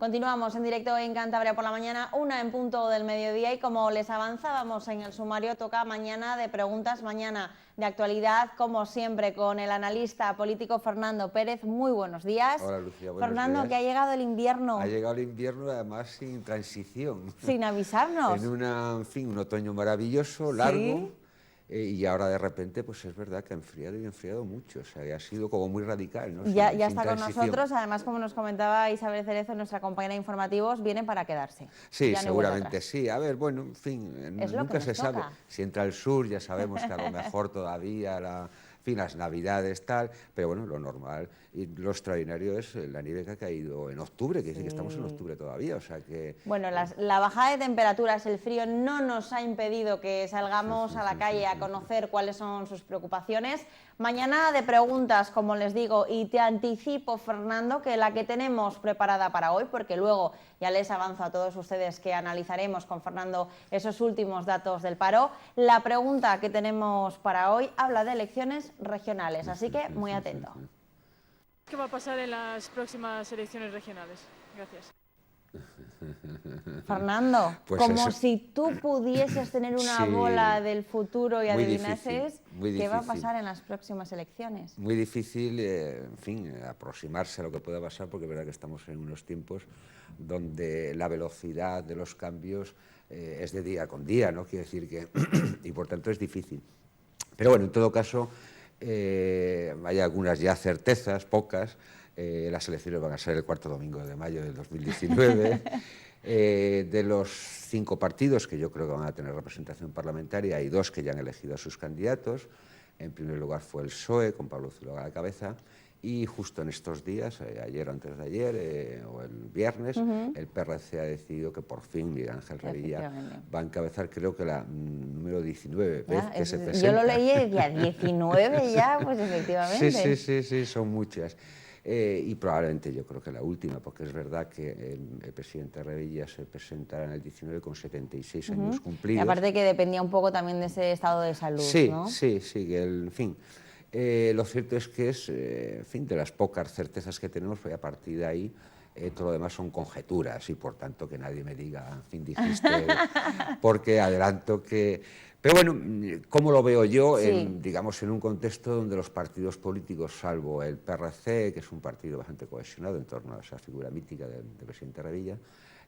Continuamos en directo en Cantabria por la mañana, 1 en punto del mediodía, y como les avanzábamos en el sumario, toca mañana de preguntas, mañana de actualidad, como siempre, con el analista político Fernando Pérez. Muy buenos días. Hola, Lucía, buenos Fernando, días. que ha llegado el invierno. Ha llegado el invierno, además sin transición. Sin avisarnos. En fin, un otoño maravilloso, largo. Y ahora de repente, pues es verdad que ha enfriado y ha enfriado mucho, o sea, ha sido como muy radical, ¿no? Ya Sin está con transición. nosotros, además, como nos comentaba Isabel Cerezo, nuestra compañera de informativos, viene para quedarse. Sí, ya no vuelve seguramente atrás. sí. A ver, bueno, en fin, Es lo que nunca nos se sabe. toca. Si entra al sur, ya sabemos que a lo mejor todavía en fin, las navidades tal, pero bueno, lo normal y lo extraordinario es la nieve que ha caído en octubre, que dice que estamos en octubre todavía, o sea que... Bueno, la bajada de temperaturas, el frío no nos ha impedido que salgamos a la calle a conocer cuáles son sus preocupaciones. Mañana de preguntas, como les digo, y te anticipo, Fernando, que la que tenemos preparada para hoy, porque luego ya les avanzo a todos ustedes que analizaremos con Fernando esos últimos datos del paro, la pregunta que tenemos para hoy habla de elecciones regionales, así que muy atento. ¿Qué va a pasar en las próximas elecciones regionales? Gracias. Fernando, Pues como eso. si tú pudieses tener una Sí, bola del futuro y muy adivinases muy qué va a difícil. pasar en las próximas elecciones. Muy difícil, en fin, aproximarse a lo que pueda pasar, porque es verdad que estamos en unos tiempos donde la velocidad de los cambios es de día con día, ¿no? Quiere decir que, y por tanto es difícil. Pero bueno, en todo caso, hay algunas ya certezas, pocas. Las elecciones van a ser el cuarto domingo de mayo del 2019. De los 5 partidos que yo creo que van a tener representación parlamentaria, hay 2 que ya han elegido a sus candidatos. En primer lugar fue el PSOE, con Pablo Zuloaga a la cabeza, y justo en estos días, ayer o antes de ayer, o el viernes, el PRC ha decidido que por fin Miguel Ángel Revilla va a encabezar, creo que la número 19 vez que se presenta. Yo lo leí y decía 19 ya, pues efectivamente. Sí, son muchas. Y probablemente yo creo que la última, porque es verdad que el presidente Revilla se presentará en el 19 con 76 años cumplidos. Y aparte que dependía un poco también de ese estado de salud, ¿no? Sí, en fin. Lo cierto es que es, en fin, de las pocas certezas que tenemos, pues a partir de ahí todo lo demás son conjeturas y por tanto que nadie me diga, en fin, dijiste, porque adelanto que... Pero bueno, ¿cómo lo veo yo? Digamos, en un contexto donde los partidos políticos, salvo el PRC, que es un partido bastante cohesionado en torno a esa figura mítica del presidente Revilla,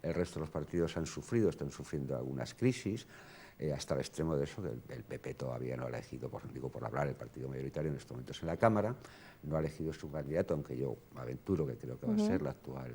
el resto de los partidos están sufriendo algunas crisis, hasta el extremo de eso, que el PP todavía no ha elegido, por hablar, el partido mayoritario en estos momentos en la Cámara, no ha elegido su candidato, aunque yo aventuro que creo que va a ser la actual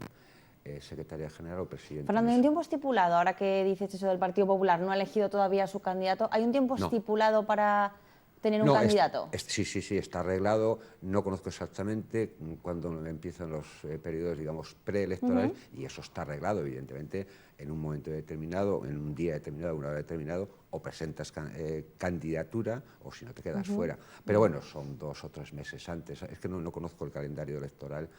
secretaria general o presidenta. Fernando, ¿hay un tiempo estipulado, ahora que dices eso del Partido Popular, no ha elegido todavía a su candidato? ¿Hay un tiempo estipulado para tener un candidato? Sí, está arreglado. No conozco exactamente cuándo empiezan los periodos, digamos, preelectorales, y eso está arreglado, evidentemente, en un momento determinado, en un día determinado, una hora determinado, o presentas candidatura o si no te quedas fuera. Pero bueno, son 2 o 3 meses antes. Es que no conozco el calendario electoral,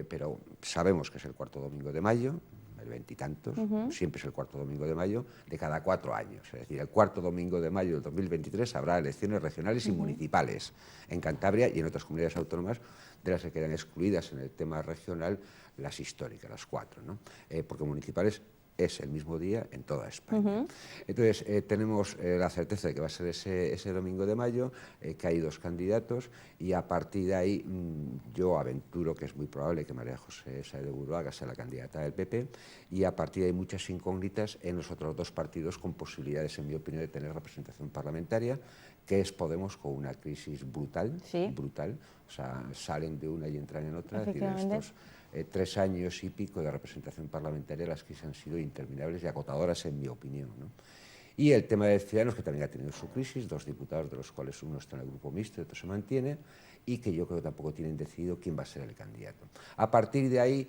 pero sabemos que es el cuarto domingo de mayo, el veintitantos, siempre es el cuarto domingo de mayo de cada 4 años. Es decir, el cuarto domingo de mayo del 2023 habrá elecciones regionales y municipales en Cantabria y en otras comunidades autónomas, de las que quedan excluidas en el tema regional las históricas, las 4, ¿no? Porque municipales es el mismo día en toda España. Entonces, tenemos la certeza de que va a ser ese domingo de mayo, que hay 2 candidatos, y a partir de ahí yo aventuro que es muy probable que María José Sáez de Buruaga sea la candidata del PP, y a partir de ahí muchas incógnitas en los otros 2 partidos con posibilidades, en mi opinión, de tener representación parlamentaria, que es Podemos, con una crisis brutal, o sea, salen de una y entran en otra, es decir, estos 3 años y pico de representación parlamentaria, las crisis han sido interminables y agotadoras, en mi opinión, ¿no? Y el tema de Ciudadanos, que también ha tenido su crisis, 2 diputados, de los cuales uno está en el grupo mixto y otro se mantiene, y que yo creo que tampoco tienen decidido quién va a ser el candidato. A partir de ahí,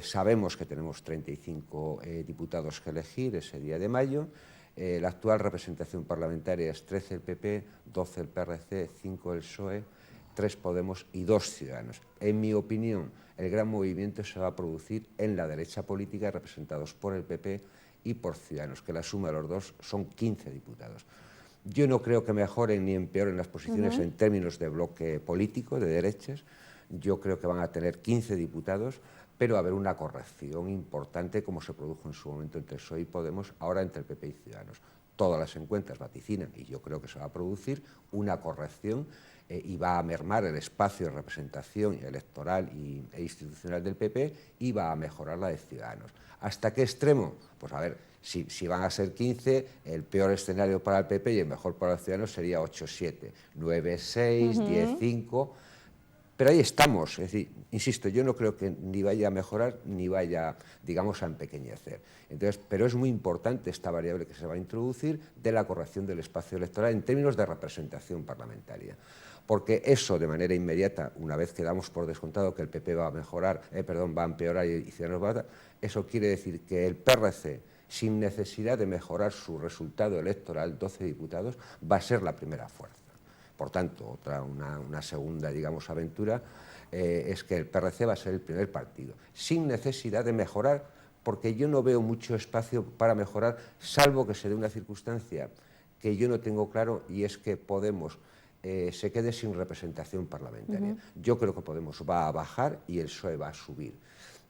sabemos que tenemos 35 diputados que elegir ese día de mayo. La actual representación parlamentaria es 13 el PP, 12 el PRC, 5 el PSOE, 3 Podemos y 2 Ciudadanos. En mi opinión, el gran movimiento se va a producir en la derecha política, representados por el PP y por Ciudadanos, que la suma de los 2 son 15 diputados. Yo no creo que mejoren ni empeoren las posiciones en términos de bloque político, de derechas. Yo creo que van a tener 15 diputados, pero va a haber una corrección importante como se produjo en su momento entre el PSOE y Podemos, ahora entre el PP y Ciudadanos. Todas las encuestas vaticinan, y yo creo que se va a producir, una corrección y va a mermar el espacio de representación electoral e institucional del PP y va a mejorar la de Ciudadanos. ¿Hasta qué extremo? Pues a ver, si van a ser 15, el peor escenario para el PP y el mejor para los Ciudadanos sería 8-7, 9-6, 10-5... Pero ahí estamos, es decir, insisto, yo no creo que ni vaya a mejorar ni vaya, digamos, a empequeñecer. Entonces, pero es muy importante esta variable que se va a introducir de la corrección del espacio electoral en términos de representación parlamentaria. Porque eso, de manera inmediata, una vez que damos por descontado que el PP va a mejorar, va a empeorar y Ciudadanos va a... Eso quiere decir que el PRC, sin necesidad de mejorar su resultado electoral, 12 diputados, va a ser la primera fuerza. Por tanto, una segunda, digamos, aventura es que el PRC va a ser el primer partido, sin necesidad de mejorar, porque yo no veo mucho espacio para mejorar, salvo que se dé una circunstancia que yo no tengo claro, y es que Podemos se quede sin representación parlamentaria. Yo creo que Podemos va a bajar y el PSOE va a subir,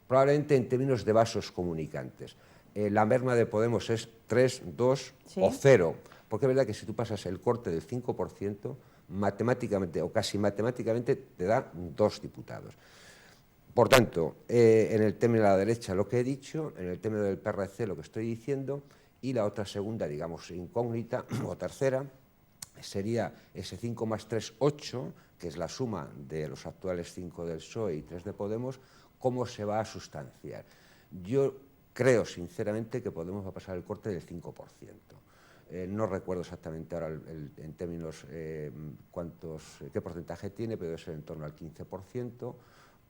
probablemente en términos de vasos comunicantes. La merma de Podemos es 3, 2 o 0, porque es verdad que si tú pasas el corte del 5%, matemáticamente o casi matemáticamente te da 2 diputados. Por tanto, en el término de la derecha lo que he dicho, en el término del PRC lo que estoy diciendo, y la otra segunda, digamos, incógnita o tercera, sería ese 5 más 3, 8, que es la suma de los actuales 5 del PSOE y 3 de Podemos, ¿cómo se va a sustanciar? Yo creo sinceramente que Podemos va a pasar el corte del 5%. No recuerdo exactamente ahora en términos qué porcentaje tiene, pero debe ser en torno al 15%.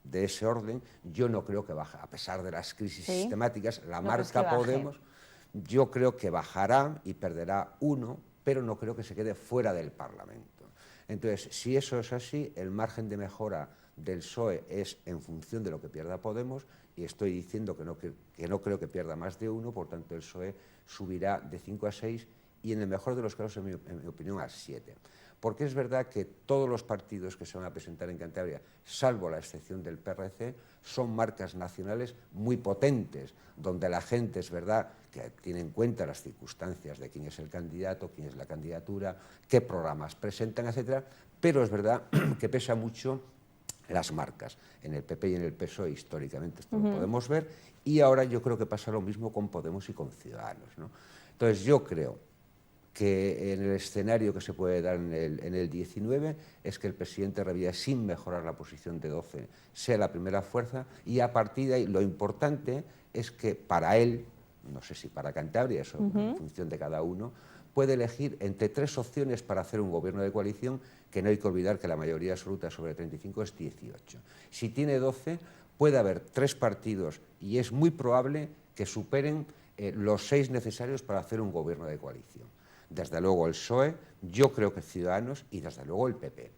De ese orden, yo no creo que baje, a pesar de las crisis sistemáticas, la marca Podemos, yo creo que bajará y perderá 1, pero no creo que se quede fuera del Parlamento. Entonces, si eso es así, el margen de mejora del PSOE es en función de lo que pierda Podemos, y estoy diciendo que no creo que pierda más de 1, por tanto el PSOE subirá de 5 a 6 y en el mejor de los casos, en mi opinión, a 7. Porque es verdad que todos los partidos que se van a presentar en Cantabria, salvo la excepción del PRC, son marcas nacionales muy potentes, donde la gente es verdad que tiene en cuenta las circunstancias de quién es el candidato, quién es la candidatura, qué programas presentan, etcétera, pero es verdad que pesa mucho las marcas. En el PP y en el PSOE históricamente esto lo podemos ver, y ahora yo creo que pasa lo mismo con Podemos y con Ciudadanos, ¿no? Entonces yo creo que en el escenario que se puede dar en el 19 es que el presidente Revilla, sin mejorar la posición de 12, sea la primera fuerza, y a partir de ahí lo importante es que para él, no sé si para Cantabria, eso en función de cada uno, puede elegir entre 3 opciones para hacer un gobierno de coalición, que no hay que olvidar que la mayoría absoluta sobre 35 es 18. Si tiene 12, puede haber 3 partidos y es muy probable que superen los 6 necesarios para hacer un gobierno de coalición. Desde luego el PSOE, yo creo que Ciudadanos y desde luego el PP.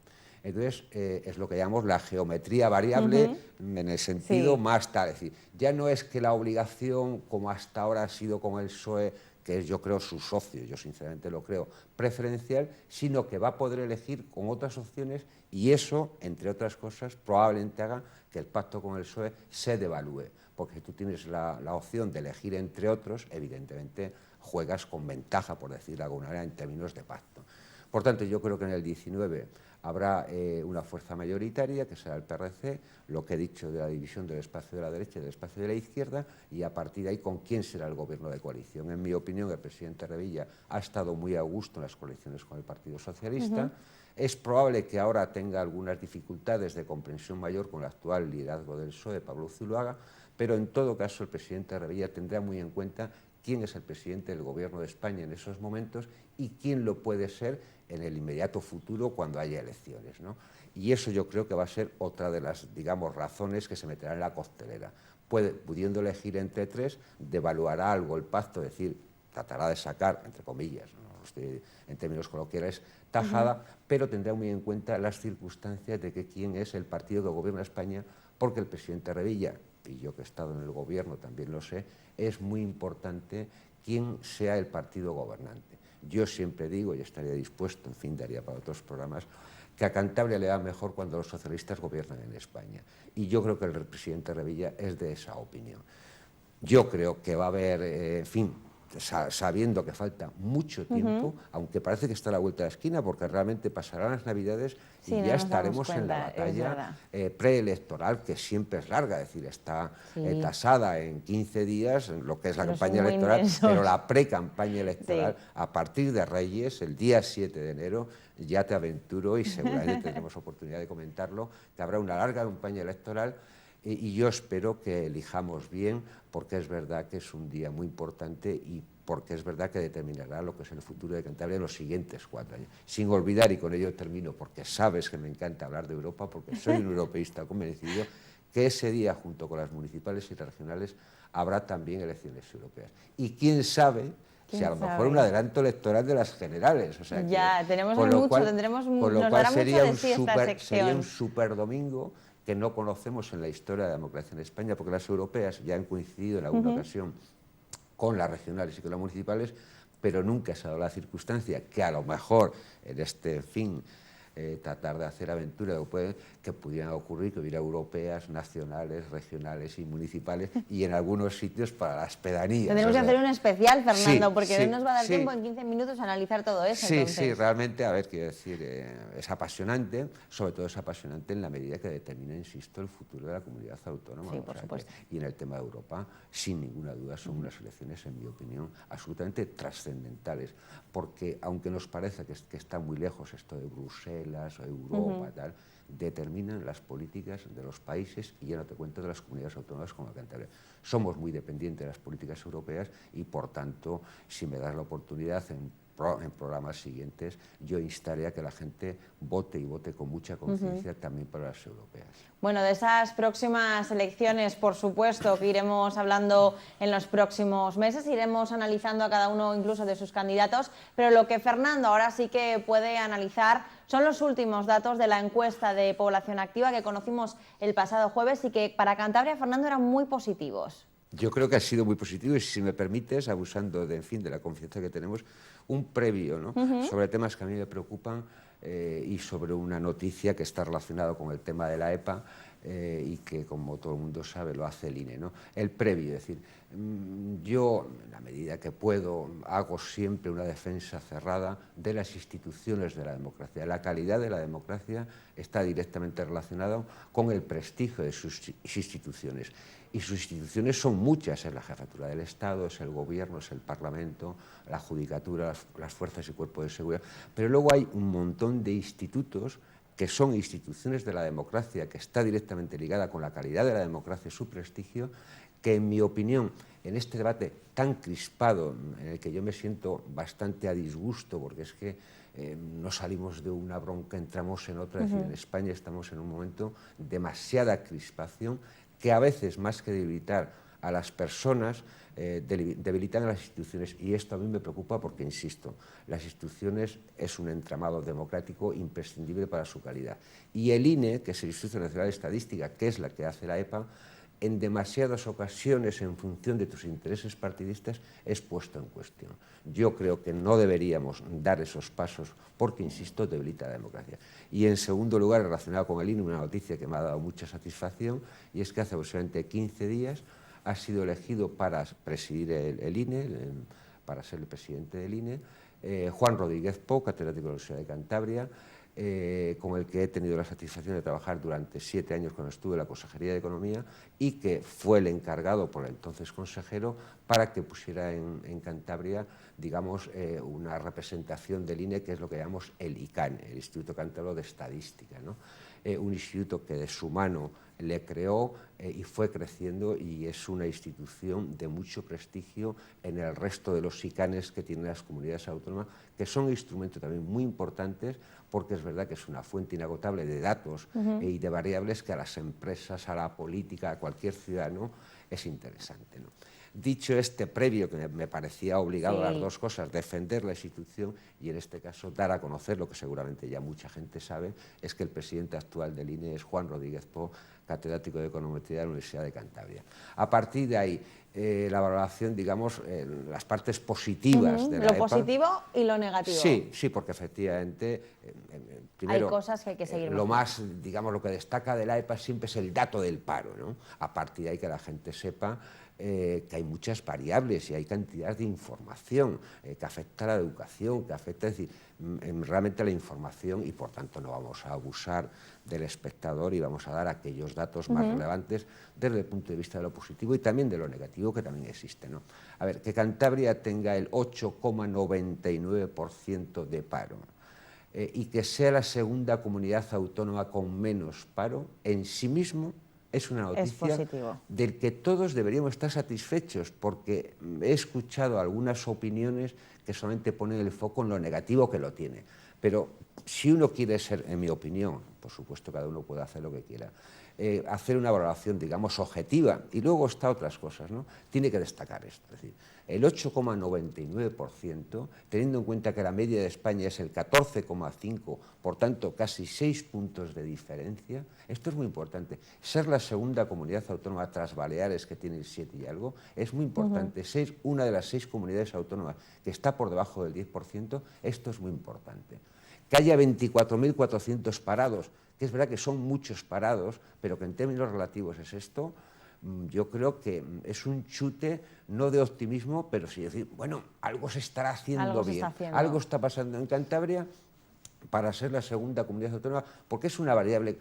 Entonces, es lo que llamamos la geometría variable en el sentido más tal. Es decir, ya no es que la obligación, como hasta ahora ha sido con el PSOE, que es, yo creo, su socio, yo sinceramente lo creo, preferencial, sino que va a poder elegir con otras opciones, y eso, entre otras cosas, probablemente haga que el pacto con el PSOE se devalúe, porque si tú tienes la opción de elegir entre otros, evidentemente juegas con ventaja, por decirlo de alguna manera, en términos de pacto. Por tanto, yo creo que en el 19 habrá una fuerza mayoritaria, que será el PRC, lo que he dicho de la división del espacio de la derecha y del espacio de la izquierda, y a partir de ahí, ¿con quién será el gobierno de coalición? En mi opinión, el presidente Revilla ha estado muy a gusto en las coaliciones con el Partido Socialista. Es probable que ahora tenga algunas dificultades de comprensión mayor con el actual liderazgo del PSOE, Pablo Zuluaga, pero en todo caso el presidente Revilla tendrá muy en cuenta quién es el presidente del Gobierno de España en esos momentos y quién lo puede ser en el inmediato futuro cuando haya elecciones, ¿no? Y eso yo creo que va a ser otra de las, digamos, razones que se meterá en la costelera. Pudiendo elegir entre 3, devaluará algo el pacto, es decir, tratará de sacar, entre comillas, ¿no? Estoy en términos coloquiales, tajada, pero tendrá muy en cuenta las circunstancias de que quién es el partido que gobierna España, porque el presidente Revilla, y yo que he estado en el gobierno también lo sé, es muy importante quién sea el partido gobernante. Yo siempre digo, y estaría dispuesto, en fin, daría para otros programas, que a Cantabria le va mejor cuando los socialistas gobiernan en España. Y yo creo que el presidente Revilla es de esa opinión. Yo creo que va a haber, en fin, sabiendo que falta mucho tiempo, aunque parece que está a la vuelta de la esquina, porque realmente pasarán las Navidades y ya estaremos en la batalla preelectoral, que siempre es larga, es decir, está tasada en 15 días, en lo que es la campaña electoral, pero la pre-campaña electoral, a partir de Reyes, el día 7 de enero, ya te aventuro, y seguramente tendremos oportunidad de comentarlo, que habrá una larga campaña electoral. Y yo espero que elijamos bien, porque es verdad que es un día muy importante y porque es verdad que determinará lo que es el futuro de Cantabria en los siguientes 4 años. Sin olvidar, y con ello termino, porque sabes que me encanta hablar de Europa, porque soy un europeísta convencido, que ese día, junto con las municipales y regionales, habrá también elecciones europeas. Y quién sabe si a lo mejor un adelanto electoral de las generales. O sea, ya, tenemos mucho, tendremos, nos dará mucho de sí esta sección. Sería un super domingo que no conocemos en la historia de la democracia en España, porque las europeas ya han coincidido en alguna ocasión con las regionales y con las municipales, pero nunca se ha dado la circunstancia que a lo mejor en este fin tratar de hacer aventura que pudieran ocurrir, que hubiera europeas, nacionales, regionales y municipales, y en algunos sitios para las pedanías. Tendremos que hacer un especial, Fernando, porque no nos va a dar tiempo en 15 minutos a analizar todo eso. Sí, realmente, a ver, quiero decir, es apasionante, sobre todo es apasionante en la medida que determina, insisto, el futuro de la comunidad autónoma. Sí, por supuesto. Y en el tema de Europa, sin ninguna duda, son unas elecciones, en mi opinión, absolutamente trascendentales, porque aunque nos parece que está muy lejos esto de Bruselas o Europa, tal, determinan las políticas de los países, y ya no te cuento de las comunidades autónomas como Cantabria. Somos muy dependientes de las políticas europeas y, por tanto, si me das la oportunidad en programas siguientes, yo instaré a que la gente vote y vote con mucha conciencia también para las europeas. Bueno, de esas próximas elecciones, por supuesto, que iremos hablando en los próximos meses, iremos analizando a cada uno incluso de sus candidatos, pero lo que Fernando ahora sí que puede analizar son los últimos datos de la encuesta de población activa que conocimos el pasado jueves y que para Cantabria, Fernando, eran muy positivos. Yo creo que ha sido muy positivo y, si me permites, abusando de la confianza que tenemos, un previo, ¿no? Sobre temas que a mí me preocupan y sobre una noticia que está relacionada con el tema de la EPA y que, como todo el mundo sabe, lo hace el INE, ¿no? El previo, es decir, yo, en la medida que puedo, hago siempre una defensa cerrada de las instituciones de la democracia. La calidad de la democracia está directamente relacionada con el prestigio de sus instituciones. Y sus instituciones son muchas, es la jefatura del Estado, es el gobierno, es el Parlamento, la judicatura, las fuerzas y cuerpos de seguridad, pero luego hay un montón de institutos que son instituciones de la democracia, que está directamente ligada con la calidad de la democracia y su prestigio, que, en mi opinión, en este debate tan crispado, en el que yo me siento bastante a disgusto, porque es que no salimos de una bronca, entramos en otra, es decir, en España estamos en un momento de demasiada crispación, que a veces, más que debilitar a las personas, debilitan a las instituciones. Y esto a mí me preocupa porque, insisto, las instituciones es un entramado democrático imprescindible para su calidad. Y el INE, que es el Instituto Nacional de Estadística, que es la que hace la EPA, en demasiadas ocasiones, en función de tus intereses partidistas, es puesto en cuestión. Yo creo que no deberíamos dar esos pasos porque, insisto, debilita la democracia. Y, en segundo lugar, relacionado con el INE, una noticia que me ha dado mucha satisfacción, y es que hace aproximadamente 15 días ha sido elegido para presidir el INE, para ser el presidente del INE, Juan Rodríguez Pou, catedrático de la Universidad de Cantabria, con el que he tenido la satisfacción de trabajar durante 7 años cuando estuve en la Consejería de Economía, y que fue el encargado por el entonces consejero para que pusiera en Cantabria, digamos, una representación del INE, que es lo que llamamos el ICANE, el Instituto Cántabro de Estadística, ¿no? Un instituto que de su mano le creó y fue creciendo, y es una institución de mucho prestigio en el resto de los ICANES que tienen las comunidades autónomas, que son instrumentos también muy importantes, porque es verdad que es una fuente inagotable de datos y de variables que a las empresas, a la política, a cualquier ciudadano es interesante, ¿no? dicho este previo, que me parecía obligado a las Sí. dos cosas, defender la institución y en este caso dar a conocer lo que seguramente ya mucha gente sabe, es que el presidente actual del INE es Juan Rodríguez Po, catedrático de Econometría de la Universidad de Cantabria. A partir de ahí, la valoración, digamos, las partes positivas de la Lo EPA. positivo y lo negativo. Sí, sí, porque efectivamente, primero, Hay cosas que hay que seguir lo mejorando. más, digamos, lo que destaca de la EPA siempre es el dato del paro, ¿no? A partir de ahí que la gente sepa que hay muchas variables y hay cantidad de información que afecta a la educación, que afecta, es decir, realmente a la información y por tanto no vamos a abusar del espectador y vamos a dar aquellos datos más relevantes desde el punto de vista de lo positivo y también de lo negativo que también existe, ¿no? A ver, que Cantabria tenga el 8,99% de paro y que sea la segunda comunidad autónoma con menos paro, en sí mismo es una noticia positivo. del que todos deberíamos estar satisfechos, porque he escuchado algunas opiniones que solamente ponen el foco en lo negativo que lo tiene. Pero si uno quiere ser, en mi opinión, por supuesto cada uno puede hacer lo que quiera, hacer una valoración, digamos, objetiva, y luego está otras cosas, ¿no? Tiene que destacar esto, es decir, el 8,99%, teniendo en cuenta que la media de España es el 14,5%, por tanto, casi 6 puntos de diferencia, esto es muy importante. Ser la segunda comunidad autónoma tras Baleares, que tiene el 7 y algo, es muy importante. Ser una de las 6 comunidades autónomas que está por debajo del 10%, esto es muy importante. Que haya 24.400 parados, que es verdad que son muchos parados, pero que en términos relativos es esto, yo creo que es un chute, no de optimismo, pero sí decir, bueno, algo se estará haciendo Algo se bien, está haciendo. algo está pasando en Cantabria para ser la segunda comunidad autónoma, porque es una variable,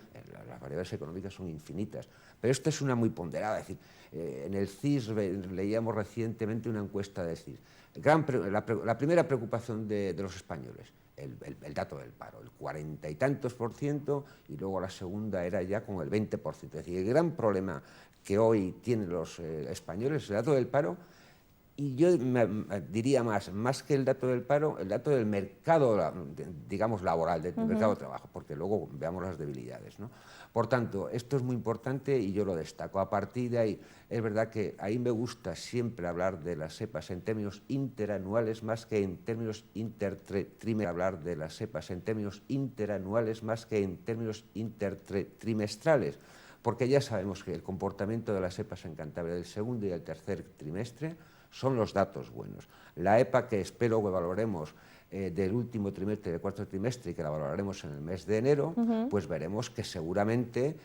las variables económicas son infinitas, pero esta es una muy ponderada, es decir, en el CIS leíamos recientemente una encuesta del CIS. La primera preocupación de los españoles, el dato del paro, el 40 y tantos %, y luego la segunda era ya con el 20%. Es decir, el gran problema que hoy tienen los españoles es el dato del paro, y yo diría más que el dato del paro, el dato del mercado, digamos, laboral, del mercado de trabajo, porque luego veamos las debilidades, ¿no? Por tanto, esto es muy importante y yo lo destaco. A partir de ahí, es verdad que ahí me gusta siempre hablar de las EPAs en términos interanuales más que en términos hablar de las EPAs en términos interanuales más que en términos intertrimestrales, porque ya sabemos que el comportamiento de las EPAs en Cantabria del segundo y el tercer trimestre son los datos buenos. La EPA que espero que valoremos del último trimestre, del cuarto trimestre, y que la valoraremos en el mes de enero, pues veremos que seguramente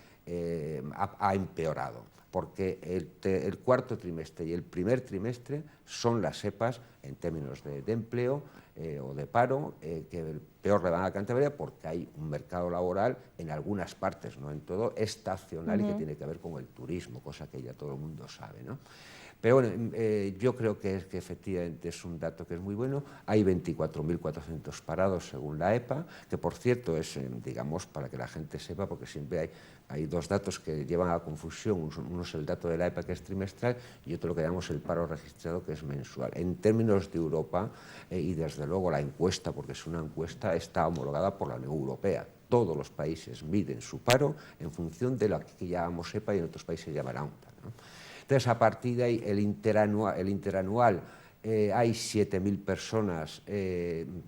ha empeorado, porque el cuarto trimestre y el primer trimestre son las EPAs en términos de empleo o de paro que peor le van a Cantabria, porque hay un mercado laboral en algunas partes, no en todo, estacional y que tiene que ver con el turismo, cosa que ya todo el mundo sabe, ¿no? Pero bueno, yo creo que efectivamente es un dato que es muy bueno. Hay 24.400 parados según la EPA, que por cierto es, digamos, para que la gente sepa, porque siempre hay dos datos que llevan a confusión. Uno es el dato de la EPA, que es trimestral, y otro lo que llamamos el paro registrado, que es mensual. En términos de Europa, y desde luego la encuesta, porque es una encuesta, está homologada por la Unión Europea. Todos los países miden su paro en función de lo que llamamos EPA y en otros países llamarán UNTA, ¿no? Entonces, a partir de ahí, el interanual hay 7.000 personas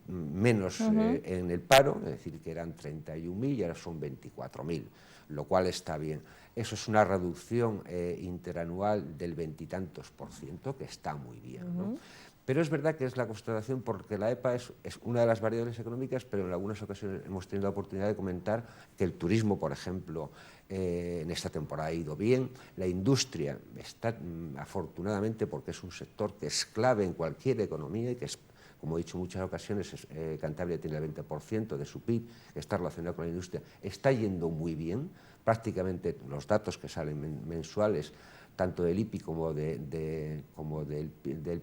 menos en el paro, es decir, que eran 31.000 y ahora son 24.000, lo cual está bien. Eso es una reducción interanual del 20 y tantos %, que está muy bien, ¿no? Pero es verdad que es la constatación, porque la EPA es una de las variables económicas, pero en algunas ocasiones hemos tenido la oportunidad de comentar que el turismo, por ejemplo, en esta temporada ha ido bien. La industria está, afortunadamente, porque es un sector que es clave en cualquier economía y que es, como he dicho en muchas ocasiones, Cantabria tiene el 20% de su PIB, que está relacionado con la industria, está yendo muy bien. Prácticamente los datos que salen mensuales, tanto del IPI como del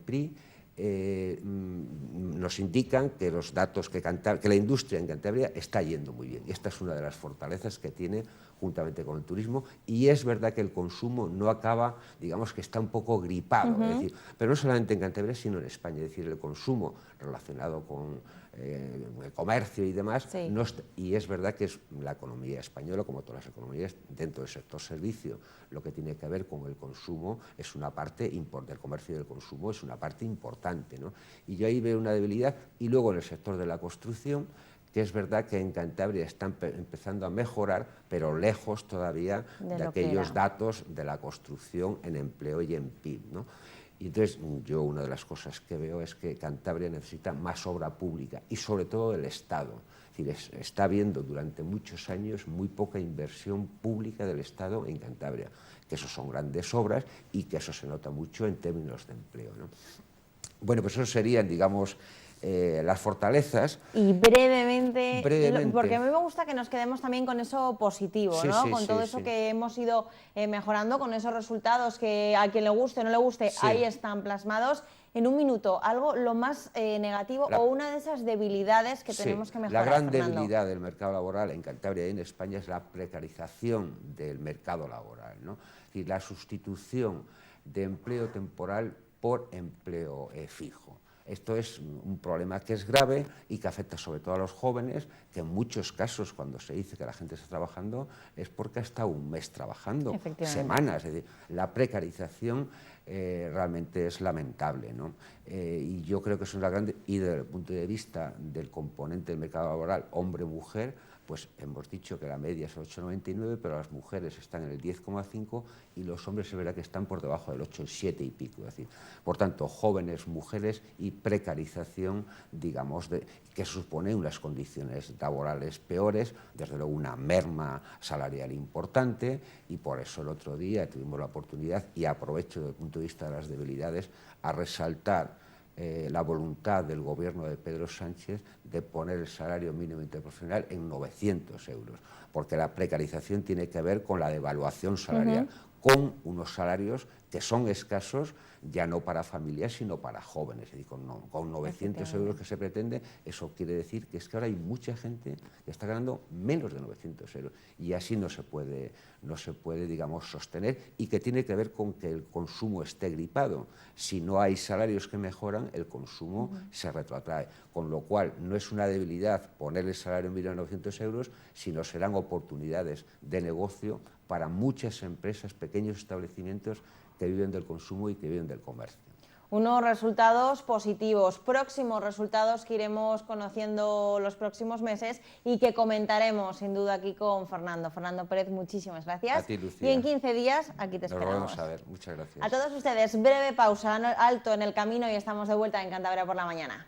PRI, nos indican que los datos que la industria en Cantabria está yendo muy bien. Y esta es una de las fortalezas que tiene juntamente con el turismo, y es verdad que el consumo no acaba, digamos que está un poco gripado, es decir, pero no solamente en Cantabria, sino en España, es decir, el consumo relacionado con el comercio y demás, Sí. y es verdad que es la economía española, como todas las economías, dentro del sector servicio, lo que tiene que ver con el consumo es una parte del comercio y del consumo, es una parte importante, ¿no? Y yo ahí veo una debilidad, y luego en el sector de la construcción, que es verdad que en Cantabria están empezando a mejorar, pero lejos todavía de aquellos datos de la construcción en empleo y en PIB, ¿no? Y entonces yo una de las cosas que veo es que Cantabria necesita más obra pública y sobre todo del Estado. Es decir, está habiendo durante muchos años muy poca inversión pública del Estado en Cantabria, que eso son grandes obras y que eso se nota mucho en términos de empleo, ¿no? Bueno, pues eso serían, digamos, las fortalezas. Y brevemente, porque a mí Brevemente. me gusta que nos quedemos también con eso positivo, Sí, ¿no? sí, Con sí, todo eso sí. que hemos ido mejorando, con esos resultados que a quien le guste o no le guste, Sí. ahí están plasmados. En un minuto, algo lo más negativo o una de esas debilidades que Sí, tenemos que mejorar, la gran Fernando. debilidad del mercado laboral en Cantabria y en España es la precarización del mercado laboral, ¿no? Es decir, la sustitución de empleo temporal por empleo fijo. Esto es un problema que es grave y que afecta sobre todo a los jóvenes, que en muchos casos cuando se dice que la gente está trabajando es porque ha estado un mes trabajando, semanas. Es decir, la precarización realmente es lamentable, ¿no? Y yo creo que es una grande, y desde el punto de vista del componente del mercado laboral, hombre-mujer, pues hemos dicho que la media es el 8,99, pero las mujeres están en el 10,5 y los hombres se verá que están por debajo del 8, el 7 y pico. Es decir, por tanto, jóvenes, mujeres y precarización, digamos, que supone unas condiciones laborales peores, desde luego una merma salarial importante, y por eso el otro día tuvimos la oportunidad, y aprovecho desde el punto de vista de las debilidades, a resaltar la voluntad del gobierno de Pedro Sánchez de poner el salario mínimo interprofesional en 900 euros, porque la precarización tiene que ver con la devaluación salarial, con unos salarios que son escasos ya no para familias, sino para jóvenes. Es decir, con 900 euros que se pretende, eso quiere decir que es que ahora hay mucha gente que está ganando menos de 900 euros y así no se puede, digamos, sostener, y que tiene que ver con que el consumo esté gripado. Si no hay salarios que mejoran, el consumo se retrotrae, con lo cual no es una debilidad poner el salario mínimo de 900 euros, sino serán oportunidades de negocio para muchas empresas, pequeños establecimientos que viven del consumo y que viven del comercio. Unos resultados positivos, próximos resultados que iremos conociendo los próximos meses y que comentaremos sin duda aquí con Fernando. Fernando Pérez, muchísimas gracias. A ti, Lucía. Y en 15 días aquí te esperamos. Nos vamos a ver. Muchas gracias. A todos ustedes, breve pausa, alto en el camino y estamos de vuelta en Cantabria por la mañana.